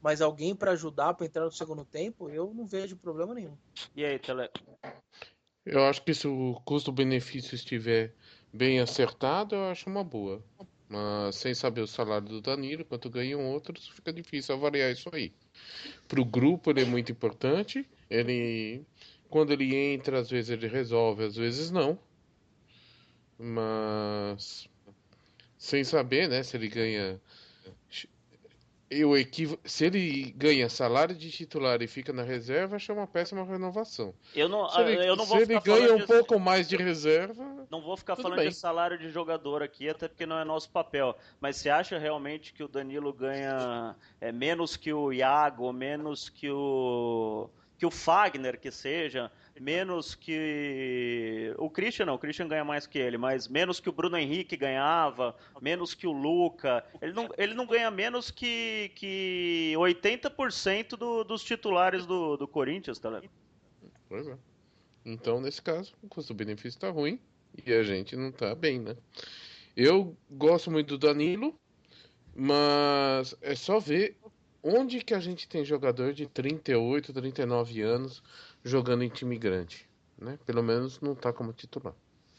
Mas alguém para ajudar para entrar no segundo tempo, eu não vejo problema nenhum. E aí, Tele? Eu acho que se o custo-benefício estiver bem acertado, eu acho uma boa. Mas sem saber o salário do Danilo, quanto ganham outros, fica difícil avaliar isso aí. Para o grupo ele é muito importante. Quando ele entra, às vezes ele resolve, às vezes não. Mas sem saber, né, se ele ganha se ele ganha salário de titular e fica na reserva, acho uma péssima renovação. Eu não, Se ele, eu não se vou ele ficar ganha falando um pouco mais de reserva, não vou ficar tudo falando de bem. salário de jogador aqui, até porque não é nosso papel. Mas você acha realmente que o Danilo ganha menos que o Iago, menos que o Fagner, que seja, menos que o Christian não, o Christian ganha mais que ele, mas menos que o Bruno Henrique ganhava, menos que o Luca, ele não ganha menos que 80% dos titulares do Corinthians, tá ligado? Pois é. Então, nesse caso, o custo-benefício tá ruim e a gente não tá bem, né? Eu gosto muito do Danilo, mas é só ver onde que a gente tem jogador de 38, 39 anos jogando em time grande, né? Pelo menos não tá como titular.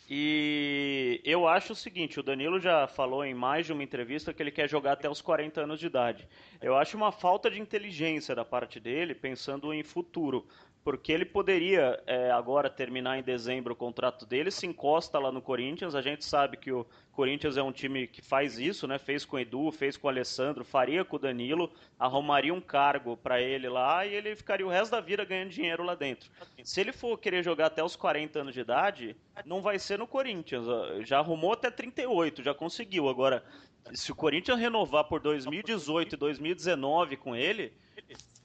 E eu acho o seguinte, o Danilo já falou em mais de uma entrevista que ele quer jogar até os 40 anos de idade. Eu acho uma falta de inteligência da parte dele, pensando em futuro, porque ele poderia agora terminar em dezembro o contrato dele, se encosta lá no Corinthians. A gente sabe que o Corinthians é um time que faz isso, né? Fez com o Edu, fez com o Alessandro, faria com o Danilo, arrumaria um cargo para ele lá e ele ficaria o resto da vida ganhando dinheiro lá dentro. Se ele for querer jogar até os 40 anos de idade, não vai ser no Corinthians. Já arrumou até 38, já conseguiu. Agora, se o Corinthians renovar por 2018 e 2019 com ele,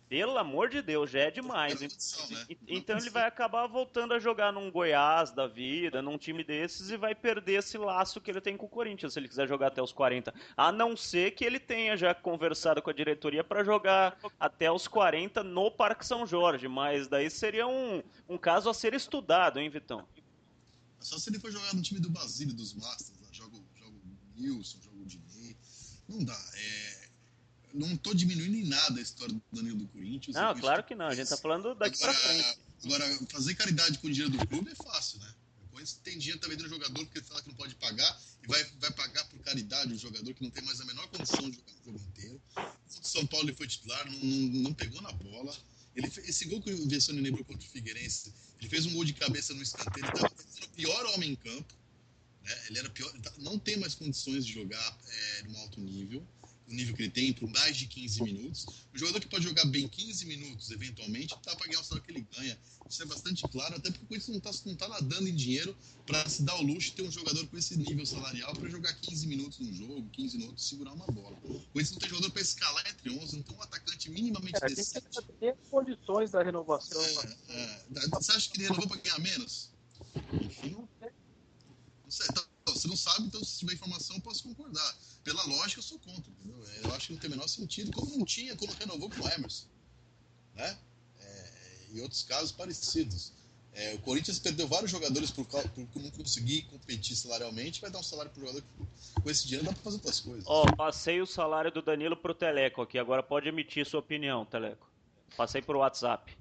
pelo amor de Deus, já é demais. Então ele vai acabar voltando a jogar num Goiás da vida, num time desses, e vai perder esse laço que ele tem com o Corinthians, se ele quiser jogar até os 40. A não ser que ele tenha já conversado com a diretoria para jogar até os 40 no Parque São Jorge, mas daí seria um caso a ser estudado, hein, Vitão? Só se ele for jogar no time do Basílio, dos Masters, lá, joga o Nilson, joga o Dinei. Não dá. Não tô diminuindo em nada a história do Danilo do Corinthians. Não, claro que não. A gente tá falando daqui pra frente. Agora, fazer caridade com o dinheiro do clube é fácil, né? Depois tem dinheiro também do jogador porque ele fala que não pode pagar e vai pagar por caridade o jogador que não tem mais a menor condição de jogar o jogo inteiro. O São Paulo ele foi titular, não pegou na bola. Esse gol que o Vessone lembrou contra o Figueirense, ele fez um gol de cabeça no escanteio, ele estava sendo o pior homem em campo, né? Ele era pior, não tem mais condições de jogar num alto nível, o nível que ele tem, por mais de 15 minutos. O jogador que pode jogar bem 15 minutos, eventualmente, tá para ganhar o salário que ele ganha. Isso é bastante claro, até porque o Corinthians não tá nadando em dinheiro para se dar o luxo de ter um jogador com esse nível salarial para jogar 15 minutos num jogo, 15 minutos segurar uma bola. O Corinthians não tem jogador para escalar entre 11, não tem um atacante minimamente decente. Tem condições da renovação. Você acha que ele renovou para ganhar menos? Enfim, não sei. Então, você não sabe, então se tiver informação eu posso concordar. Pela lógica eu sou contra, entendeu? Eu acho que não tem o menor sentido, como não tinha quando renovou com o Emerson, né? E outros casos parecidos. O Corinthians perdeu vários jogadores por não conseguir competir salarialmente, vai dar um salário pro jogador que com esse dinheiro dá para fazer outras coisas. Passei o salário do Danilo pro Teleco aqui, agora pode emitir sua opinião, Teleco. Passei por WhatsApp.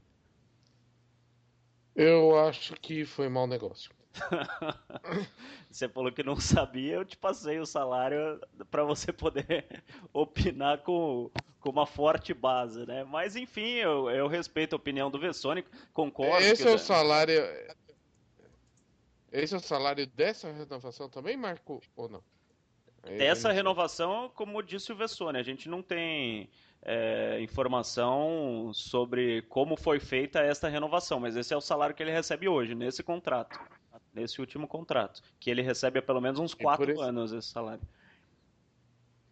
Eu acho que foi mau negócio. Você falou que não sabia, eu te passei o salário para você poder opinar com uma forte base, né? Mas enfim, eu respeito a opinião do Vessone, concordo. Esse é o salário. Esse é o salário dessa renovação também, Marco, ou não? Dessa renovação, como disse o Vessone, a gente não tem informação sobre como foi feita esta renovação, mas esse é o salário que ele recebe hoje, nesse contrato. Nesse último contrato, que ele recebe há pelo menos uns 4 anos esse salário.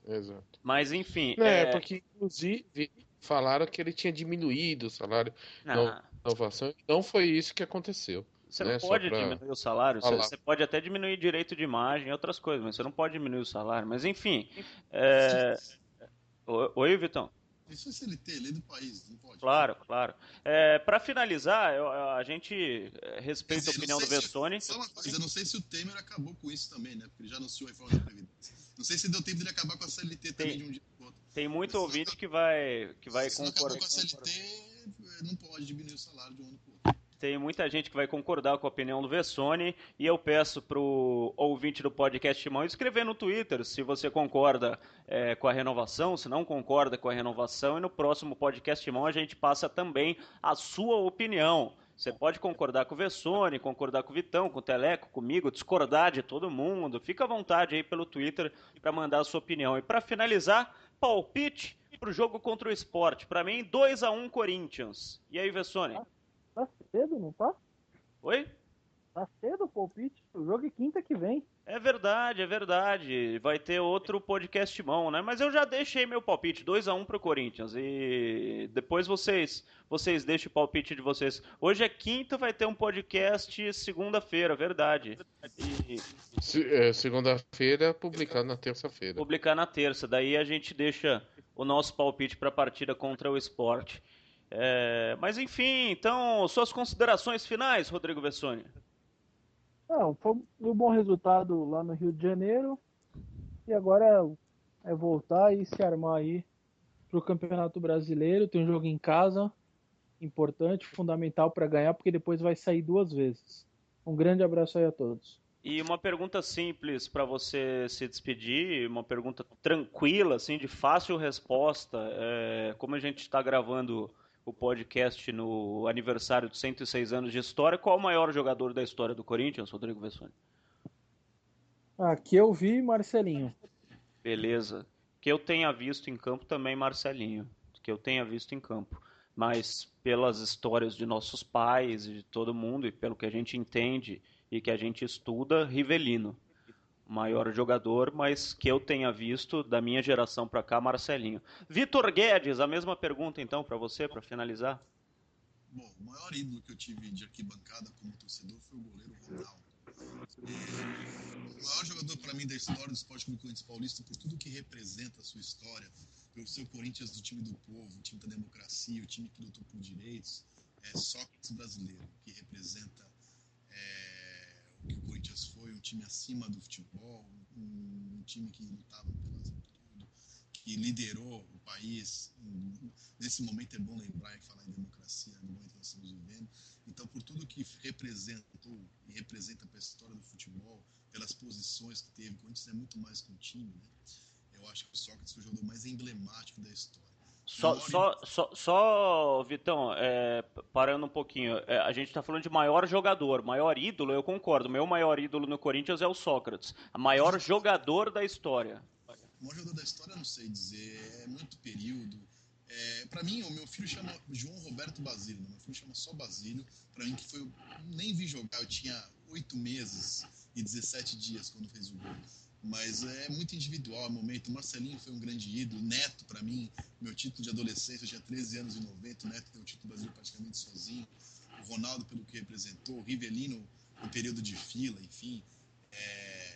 Exato. Mas enfim. Porque inclusive falaram que ele tinha diminuído o salário na renovação. Não foi isso que aconteceu. Você não pode diminuir o salário. Você pode até diminuir direito de imagem e outras coisas, mas você não pode diminuir o salário. Mas enfim. Oi, Vitão. Isso é CLT, lei do país, não pode. Claro. Para finalizar, a gente respeita a opinião do Vessone. Só uma coisa, eu não sei se o Temer acabou com isso também, né? Porque ele já anunciou a reforma da Previdência. Não sei se deu tempo dele acabar com a CLT também de um dia pro outro. Tem muito ouvinte que vai concordar. Se não acabou com a CLT, não pode diminuir o salário de um ano pro outro. Tem muita gente que vai concordar com a opinião do Vessone e eu peço pro ouvinte do podcast Timão escrever no Twitter se você concorda com a renovação, se não concorda com a renovação, e no próximo podcast Timão a gente passa também a sua opinião. Você pode concordar com o Vessone, concordar com o Vitão, com o Teleco, comigo, discordar de todo mundo. Fica à vontade aí pelo Twitter para mandar a sua opinião. E para finalizar, palpite pro jogo contra o Sport. Para mim, 2-1 Corinthians. E aí, Vessone? Tá cedo, não tá? Oi? Tá cedo o palpite. O jogo é quinta que vem. É verdade. Vai ter outro podcast mão, né? Mas eu já deixei meu palpite, 2-1 pro Corinthians. E depois vocês deixem o palpite de vocês. Hoje é quinta, vai ter um podcast segunda-feira, verdade. Segunda-feira, publicar na terça-feira. Publicar na terça, daí a gente deixa o nosso palpite para a partida contra o Sport. Mas enfim, então, suas considerações finais, Rodrigo Vessone? Não, foi um bom resultado lá no Rio de Janeiro. E agora é voltar e se armar aí pro Campeonato Brasileiro. Tem um jogo em casa, importante, fundamental para ganhar, porque depois vai sair 2 vezes. Um grande abraço aí a todos. E uma pergunta simples para você se despedir, uma pergunta tranquila, assim, de fácil resposta. Como a gente está gravando o podcast no aniversário de 106 anos de história, qual o maior jogador da história do Corinthians, Rodrigo Vessone? Aqui eu vi Marcelinho. Beleza. Que eu tenha visto em campo também Marcelinho. Que eu tenha visto em campo. Mas pelas histórias de nossos pais e de todo mundo, e pelo que a gente entende e que a gente estuda, Rivelino. Maior jogador, mas que eu tenha visto da minha geração para cá, Marcelinho. Vitor Guedes, a mesma pergunta então para você, para finalizar. Bom, o maior ídolo que eu tive de arquibancada como torcedor foi o goleiro Ronaldo. O maior jogador para mim da história do Esporte Clube Corinthians Paulista, por tudo que representa a sua história, pelo seu Corinthians do time do povo, o time da democracia, o time que lutou por direitos, é Sócrates brasileiro, que representa o que o Corinthians foi, um time acima do futebol, um time que lutava por tudo, que liderou o país. Nesse momento é bom lembrar e falar em democracia, no momento que nós estamos vivendo. Então, por tudo que representou e representa para a história do futebol, pelas posições que teve, o Corinthians é muito mais que um time, né? Eu acho que o Sócrates foi o jogador mais emblemático da história. Só, Vitão, parando um pouquinho, a gente está falando de maior jogador, maior ídolo, eu concordo. Meu maior ídolo no Corinthians é o Sócrates, a maior jogador da história. O maior jogador da história eu não sei dizer, é muito período. Para mim, o meu filho chama João Roberto Basílio, meu filho chama só Basílio. Para mim, que foi, nem vi jogar, eu tinha 8 meses e 17 dias quando fez o gol. Mas é muito individual o momento. O Marcelinho foi um grande ídolo. Neto, para mim, meu título de adolescência, eu tinha 13 anos em 90. O Neto tem o título brasileiro praticamente sozinho. O Ronaldo, pelo que representou. O Rivelino, no período de fila, enfim.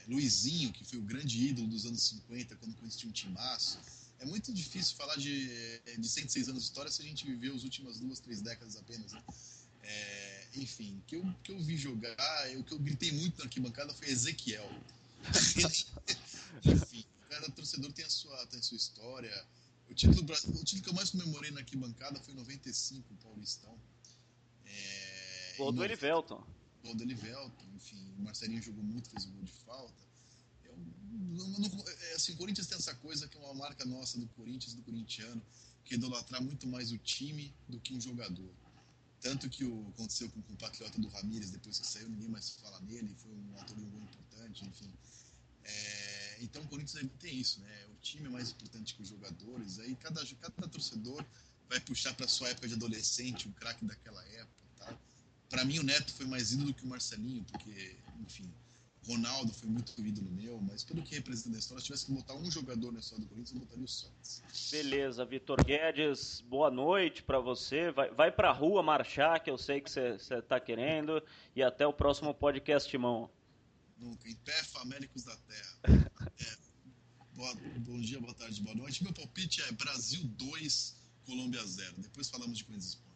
Luizinho, que foi o grande ídolo dos anos 50, quando conheci um timaço. É muito difícil falar de 106 anos de história se a gente viveu as últimas 2, 3 décadas apenas, né? Enfim, que eu vi jogar, o que eu gritei muito na arquibancada foi Ezequiel. Enfim, cada torcedor tem a sua história. O título que eu mais comemorei na arquibancada foi em 95, o Paulistão. Gol do Elivelton. Gol do Elivelton, enfim, o Marcelinho jogou muito, fez um gol de falta. Assim, o Corinthians tem essa coisa que é uma marca nossa do Corinthians, do corintiano, que é idolatrar muito mais o time do que um jogador. Tanto que aconteceu com o compatriota do Ramírez, depois que saiu, ninguém mais fala nele, foi um ator de um gol importante, enfim. Então o Corinthians tem isso, né? O time é mais importante que os jogadores, aí cada torcedor vai puxar para sua época de adolescente, um craque daquela época, tá? Para mim o Neto foi mais ídolo que o Marcelinho, porque, enfim, Ronaldo foi muito ídolo meu, mas pelo que representa na história, se tivesse que botar um jogador na história do Corinthians, eu botaria o Sócrates. Beleza, Vitor Guedes, boa noite para você. Vai pra rua marchar, que eu sei que você tá querendo, e até o próximo podcast, Mão. Nunca, em pé, famélicos da terra. Bom dia, boa tarde, boa noite. Meu palpite é Brasil 2, Colômbia 0. Depois falamos de Corinthians Esporte.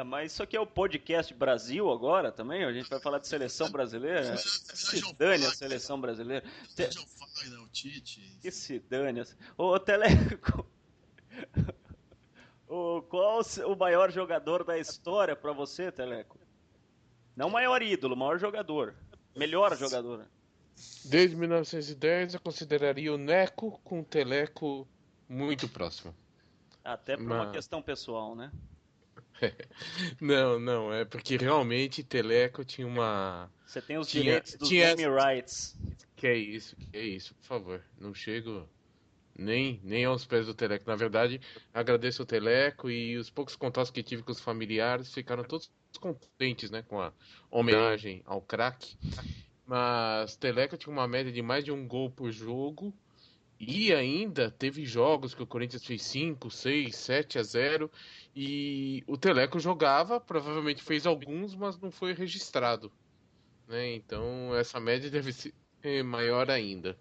Mas isso aqui é o podcast Brasil agora também? A gente vai falar de seleção brasileira? Se dane a seleção brasileira. O Tite. Que se dane. Ô, Teleco, qual o maior jogador da história pra você, Teleco? Não maior ídolo, maior jogador. Melhor jogador. Desde 1910 eu consideraria o Neco com o Teleco muito próximo. Até por uma questão pessoal, né? Não, é porque realmente Teleco tinha uma... Você tem os direitos dos name rights. Que é isso, por favor. Não chego nem aos pés do Teleco. Na verdade, agradeço o Teleco e os poucos contatos que tive com os familiares ficaram todos contentes, né, com a homenagem ao craque. Mas Teleco tinha uma média de mais de um gol por jogo. E ainda teve jogos que o Corinthians fez 5, 6, 7-0 e o Teleco jogava, provavelmente fez alguns, mas não foi registrado, né? Então essa média deve ser maior ainda.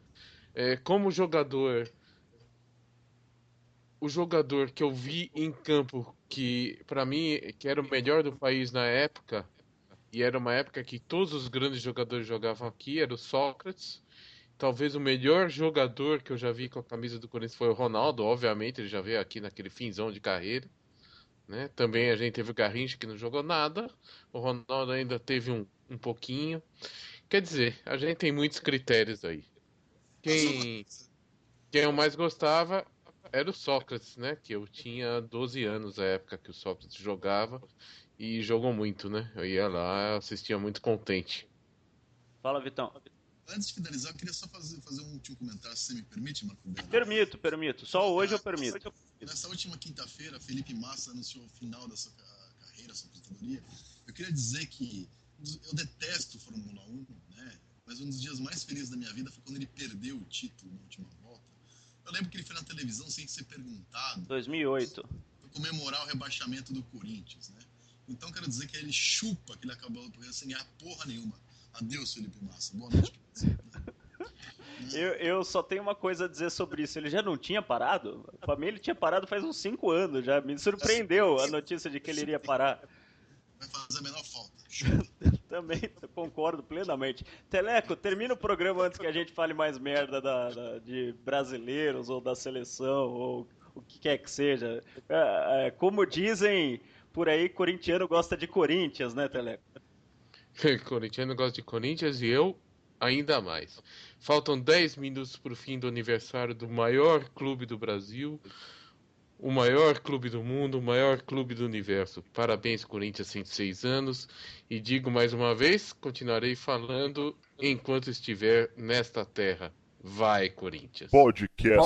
Como jogador, o jogador que eu vi em campo, que para mim que era o melhor do país na época, e era uma época que todos os grandes jogadores jogavam aqui, era o Sócrates. Talvez o melhor jogador que eu já vi com a camisa do Corinthians foi o Ronaldo, obviamente, ele já veio aqui naquele finzão de carreira, né? Também a gente teve o Garrincha, que não jogou nada, o Ronaldo ainda teve um pouquinho. Quer dizer, a gente tem muitos critérios aí. Quem eu mais gostava era o Sócrates, né? Que eu tinha 12 anos na época que o Sócrates jogava e jogou muito, né? Eu ia lá, assistia muito contente. Fala, Vitão. Antes de finalizar, eu queria só fazer um último comentário, se você me permite, Marco Belo. Permito. Só hoje eu permito. Nessa última quinta-feira, Felipe Massa anunciou o final da sua carreira, sua aposentadoria. Eu queria dizer que eu detesto Fórmula 1, né? Mas um dos dias mais felizes da minha vida foi quando ele perdeu o título na última volta. Eu lembro que ele foi na televisão sem ser perguntado. 2008. Para comemorar o rebaixamento do Corinthians, né? Então quero dizer que ele chupa que ele acabou sem ganhar porra nenhuma. Adeus, Felipe Massa. Boa noite pra você. Eu só tenho uma coisa a dizer sobre isso. Ele já não tinha parado? Pra mim, ele tinha parado faz uns 5 anos já. Me surpreendeu a notícia de que ele iria parar. Vai fazer a menor falta. Também concordo plenamente. Teleco, termina o programa antes que a gente fale mais merda de brasileiros ou da seleção ou o que quer que seja. Como dizem por aí, corintiano gosta de Corinthians, né, Teleco? Corintiano gosta de Corinthians e eu ainda mais. Faltam 10 minutos para o fim do aniversário do maior clube do Brasil, o maior clube do mundo, o maior clube do universo. Parabéns, Corinthians, 106 anos. E digo mais uma vez, continuarei falando enquanto estiver nesta terra. Vai, Corinthians. Podcast.